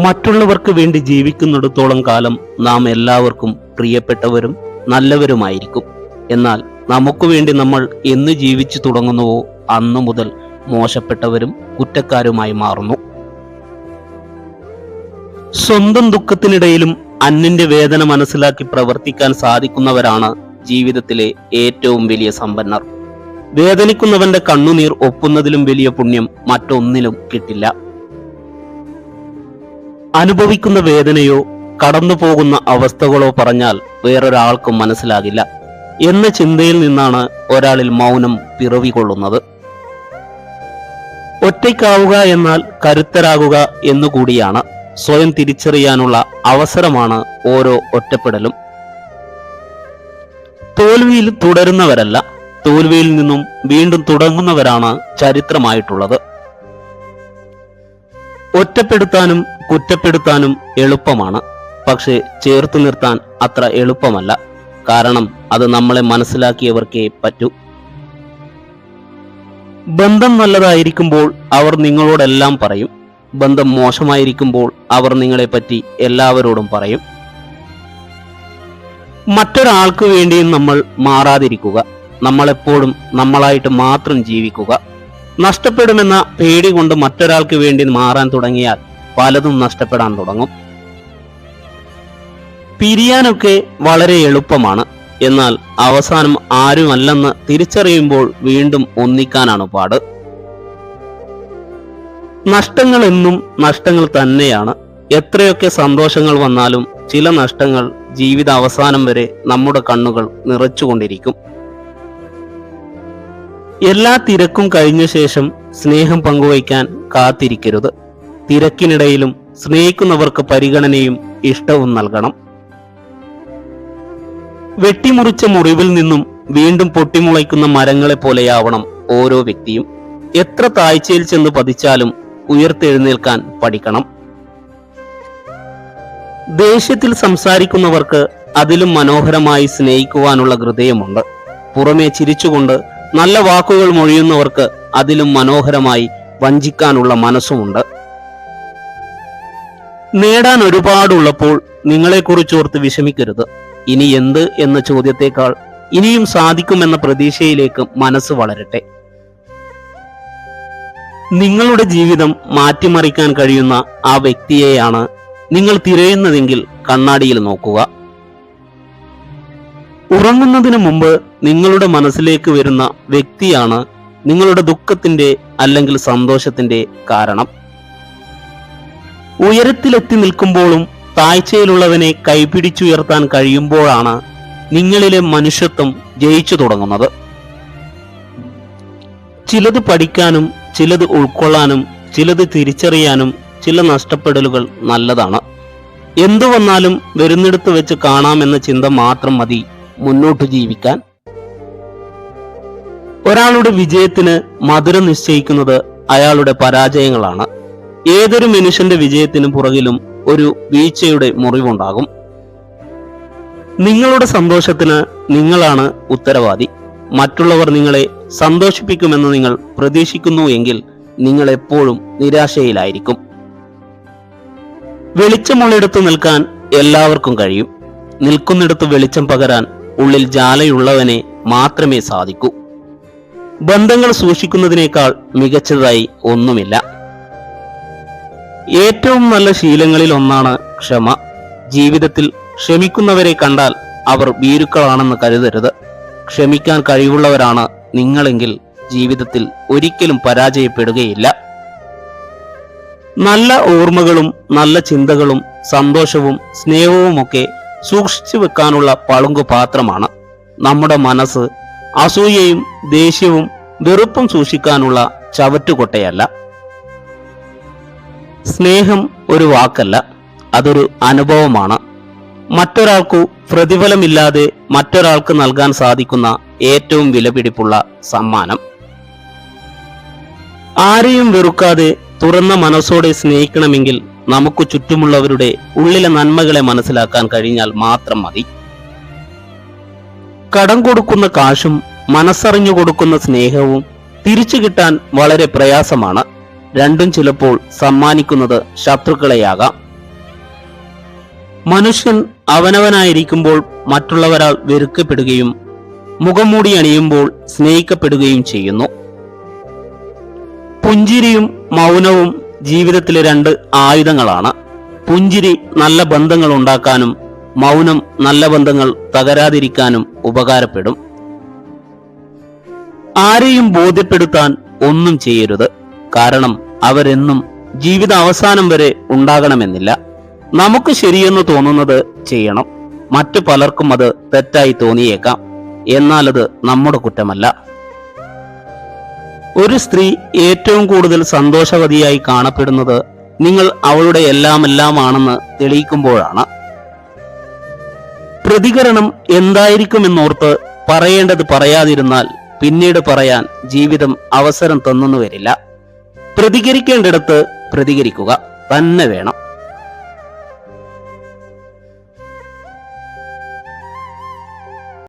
മറ്റുള്ളവർക്ക് വേണ്ടി ജീവിക്കുന്നിടത്തോളം കാലം നാം എല്ലാവർക്കും പ്രിയപ്പെട്ടവരും നല്ലവരുമായിരിക്കും. എന്നാൽ നമുക്ക് വേണ്ടി നമ്മൾ എന്ന് ജീവിച്ചു തുടങ്ങുന്നുവോ അന്നു മുതൽ മോശപ്പെട്ടവരും കുറ്റക്കാരുമായി മാറുന്നു. സ്വന്തം ദുഃഖത്തിനിടയിലും അന്യന്റെ വേദന മനസ്സിലാക്കി പ്രവർത്തിക്കാൻ സാധിക്കുന്നവരാണ് ജീവിതത്തിലെ ഏറ്റവും വലിയ സമ്പന്നർ. വേദനിക്കുന്നവന്റെ കണ്ണുനീർ ഒപ്പുന്നതിലും വലിയ പുണ്യം മറ്റൊന്നിലും കിട്ടില്ല. അനുഭവിക്കുന്ന വേദനയോ കടന്നു പോകുന്ന അവസ്ഥകളോ പറഞ്ഞാൽ വേറൊരാൾക്കും മനസ്സിലാകില്ല എന്ന ചിന്തയിൽ നിന്നാണ് ഒരാളിൽ മൗനം പിറവികൊള്ളുന്നത്. ഒറ്റയ്ക്കാവുക എന്നാൽ കരുത്തരാകുക എന്നുകൂടിയാണ്. സ്വയം തിരിച്ചറിയാനുള്ള അവസരമാണ് ഓരോ ഒറ്റപ്പെടലും. തോൽവിയിൽ തുടരുന്നവരല്ല, തോൽവിയിൽ നിന്നും വീണ്ടും തുടങ്ങുന്നവരാണ് ചരിത്രമായിട്ടുള്ളത്. ഒറ്റപ്പെടുത്താനും കുറ്റപ്പെടുത്താനും എളുപ്പമാണ്, പക്ഷേ ചേർത്തു നിർത്താൻ അത്ര എളുപ്പമല്ല. കാരണം അത് നമ്മളെ മനസ്സിലാക്കിയവർക്കേ പറ്റൂ. ബന്ധം നല്ലതായിരിക്കുമ്പോൾ അവർ നിങ്ങളോടെല്ലാം പറയും. ബന്ധം മോശമായിരിക്കുമ്പോൾ അവർ നിങ്ങളെപ്പറ്റി എല്ലാവരോടും പറയും. മറ്റൊരാൾക്ക് വേണ്ടിയും നമ്മൾ മാറാതിരിക്കുക. നമ്മളെപ്പോഴും നമ്മളായിട്ട് മാത്രം ജീവിക്കുക. നഷ്ടപ്പെടുമെന്ന പേടി കൊണ്ട് മറ്റൊരാൾക്ക് വേണ്ടി മാറാൻ തുടങ്ങിയാൽ പലതും നഷ്ടപ്പെടാൻ തുടങ്ങും. പിരിയാനൊക്കെ വളരെ എളുപ്പമാണ്, എന്നാൽ അവസാനം ആരുമല്ലെന്ന് തിരിച്ചറിയുമ്പോൾ വീണ്ടും ഒന്നിക്കാനാണ് പാട്. നഷ്ടങ്ങൾ എന്നും നഷ്ടങ്ങൾ തന്നെയാണ്. എത്രയൊക്കെ സന്തോഷങ്ങൾ വന്നാലും ചില നഷ്ടങ്ങൾ ജീവിത അവസാനം വരെ നമ്മുടെ കണ്ണുകൾ നിറച്ചുകൊണ്ടിരിക്കും. എല്ലാ തിരക്കും കഴിഞ്ഞ ശേഷം സ്നേഹം പങ്കുവയ്ക്കാൻ കാത്തിരിക്കരുത്. തിരക്കിനിടയിലും സ്നേഹിക്കുന്നവർക്ക് പരിഗണനയും ഇഷ്ടവും നൽകണം. വെട്ടിമുറിച്ച മുറിവിൽ നിന്നും വീണ്ടും പൊട്ടിമുളയ്ക്കുന്ന മരങ്ങളെ പോലെയാവണം ഓരോ വ്യക്തിയും. എത്ര താഴ്ചയിൽ ചെന്ന് പതിച്ചാലും ഉയർത്തെഴുന്നേൽക്കാൻ പഠിക്കണം. ദേഷ്യത്തിൽ സംസാരിക്കുന്നവർക്ക് അതിലും മനോഹരമായി സ്നേഹിക്കുവാനുള്ള ഹൃദയമുണ്ട്. പുറമേ ചിരിച്ചുകൊണ്ട് നല്ല വാക്കുകൾ മൊഴിയുന്നവർക്ക് അതിലും മനോഹരമായി വഞ്ചിക്കാനുള്ള മനസ്സുമുണ്ട്. നേടാൻ ഒരുപാടുള്ളപ്പോൾ നിങ്ങളെക്കുറിച്ചോർത്ത് വിഷമിക്കരുത്. ഇനി എന്ത് എന്ന ചോദ്യത്തെക്കാൾ ഇനിയും സാധിക്കുമെന്ന പ്രതീക്ഷയിലേക്ക് മനസ്സ് വളരട്ടെ. നിങ്ങളുടെ ജീവിതം മാറ്റിമറിക്കാൻ കഴിയുന്ന ആ വ്യക്തിയെയാണ് നിങ്ങൾ തിരയുന്നതെങ്കിൽ കണ്ണാടിയിൽ നോക്കുക. ഉറങ്ങുന്നതിന് മുമ്പ് നിങ്ങളുടെ മനസ്സിലേക്ക് വരുന്ന വ്യക്തിയാണ് നിങ്ങളുടെ ദുഃഖത്തിന്റെ അല്ലെങ്കിൽ സന്തോഷത്തിന്റെ കാരണം. ഉയരത്തിലെത്തി നിൽക്കുമ്പോഴും താഴ്ചയിലുള്ളവനെ കൈപിടിച്ചുയർത്താൻ കഴിയുമ്പോഴാണ് നിങ്ങളിലെ മനുഷ്യത്വം ജയിച്ചു തുടങ്ങുന്നത്. ചിലത് പഠിക്കാനും ചിലത് ഉൾക്കൊള്ളാനും ചിലത് തിരിച്ചറിയാനും ചില നഷ്ടപ്പെടലുകൾ നല്ലതാണ്. എന്തു വന്നാലും വരുന്നിടത്ത് വെച്ച് കാണാമെന്ന ചിന്ത മാത്രം മതി മുന്നോട്ട് ജീവിക്കാൻ. ഒരാളുടെ വിജയത്തിന് മധുരം നിശ്ചയിക്കുന്നത് അയാളുടെ പരാജയങ്ങളാണ്. ഏതൊരു മനുഷ്യന്റെ വിജയത്തിനു പുറകിലും ഒരു വീഴ്ചയുടെ മുറിവുണ്ടാകും. നിങ്ങളുടെ സന്തോഷത്തിന് നിങ്ങളാണ് ഉത്തരവാദി. മറ്റുള്ളവർ നിങ്ങളെ സന്തോഷിപ്പിക്കുമെന്ന് നിങ്ങൾ പ്രതീക്ഷിക്കുന്നു എങ്കിൽ നിങ്ങൾ എപ്പോഴും നിരാശയിലായിരിക്കും. വെളിച്ചമുള്ളിടത്ത് നിൽക്കാൻ എല്ലാവർക്കും കഴിയും. നിൽക്കുന്നിടത്ത് വെളിച്ചം പകരാൻ ഉള്ളിൽ ജാലയുള്ളവനെ മാത്രമേ സാധിക്കൂ. ബന്ധങ്ങൾ സൂക്ഷിക്കുന്നതിനേക്കാൾ മികച്ചതായി ഒന്നുമില്ല. ഏറ്റവും നല്ല ശീലങ്ങളിൽ ഒന്നാണ് ക്ഷമ. ജീവിതത്തിൽ ക്ഷമിക്കുന്നവരെ കണ്ടാൽ അവർ ഭീരുക്കളാണെന്ന് കരുതരുത്. ക്ഷമിക്കാൻ കഴിവുള്ളവരാണ് നിങ്ങളെങ്കിൽ ജീവിതത്തിൽ ഒരിക്കലും പരാജയപ്പെടുകയില്ല. നല്ല ഓർമ്മകളും നല്ല ചിന്തകളും സന്തോഷവും സ്നേഹവുമൊക്കെ സൂക്ഷിച്ചു വെക്കാനുള്ള പളുങ്കു പാത്രമാണ് നമ്മുടെ മനസ്സ്. അസൂയയും ദേഷ്യവും വെറുപ്പും സൂക്ഷിക്കാനുള്ള ചവറ്റുകൊട്ടയല്ല. സ്നേഹം ഒരു വാക്കല്ല, അതൊരു അനുഭവമാണ്. മറ്റൊരാൾക്കു പ്രതിഫലമില്ലാതെ മറ്റൊരാൾക്ക് നൽകാൻ സാധിക്കുന്ന ഏറ്റവും വിലപിടിപ്പുള്ള സമ്മാനം. ആരെയും വെറുക്കാതെ തുറന്ന മനസ്സോടെ സ്നേഹിക്കണമെങ്കിൽ നമുക്ക് ചുറ്റുമുള്ളവരുടെ ഉള്ളിലെ നന്മകളെ മനസ്സിലാക്കാൻ കഴിഞ്ഞാൽ മാത്രം മതി. കടം കൊടുക്കുന്ന കാശും മനസ്സറിഞ്ഞു കൊടുക്കുന്ന സ്നേഹവും തിരിച്ചു കിട്ടാൻ വളരെ പ്രയാസമാണ്. രണ്ടും ചിലപ്പോൾ സമ്മാനിക്കുന്നത് ശത്രുക്കളെയാകാം. മനുഷ്യൻ അവനവനായിരിക്കുമ്പോൾ മറ്റുള്ളവരാൽ വെറുക്കപ്പെടുകയും മുഖംമൂടി അണിയുമ്പോൾ സ്നേഹിക്കപ്പെടുകയും ചെയ്യുന്നു. പുഞ്ചിരിയും മൗനവും ജീവിതത്തിലെ രണ്ട് ആയുധങ്ങളാണ്. പുഞ്ചിരി നല്ല ബന്ധങ്ങൾ ഉണ്ടാക്കാനും മൗനം നല്ല ബന്ധങ്ങൾ തകരാതിരിക്കാനും ഉപകാരപ്പെടും. ആരെയും ബോധ്യപ്പെടുത്താൻ ഒന്നും ചെയ്യരുത്. കാരണം അവരെന്നും ജീവിത അവസാനം വരെ ഉണ്ടാകണമെന്നില്ല. നമുക്ക് ശരിയെന്ന് തോന്നുന്നത് ചെയ്യണം. മറ്റു പലർക്കും അത് തെറ്റായി തോന്നിയേക്കാം. എന്നാൽ അത് നമ്മുടെ കുറ്റമല്ല. ഒരു സ്ത്രീ ഏറ്റവും കൂടുതൽ സന്തോഷവതിയായി കാണപ്പെടുന്നത് നിങ്ങൾ അവളുടെ എല്ലാമാണെന്ന് തെളിയിക്കുമ്പോഴാണ്. പ്രതികരണം എന്തായിരിക്കുമെന്നോർത്ത് പറയേണ്ടത് പറയാതിരുന്നാൽ പിന്നീട് പറയാൻ ജീവിതം അവസരം തന്നെന്നു വരില്ല. പ്രതികരിക്കേണ്ടിടത്ത് പ്രതികരിക്കുക തന്നെ വേണം.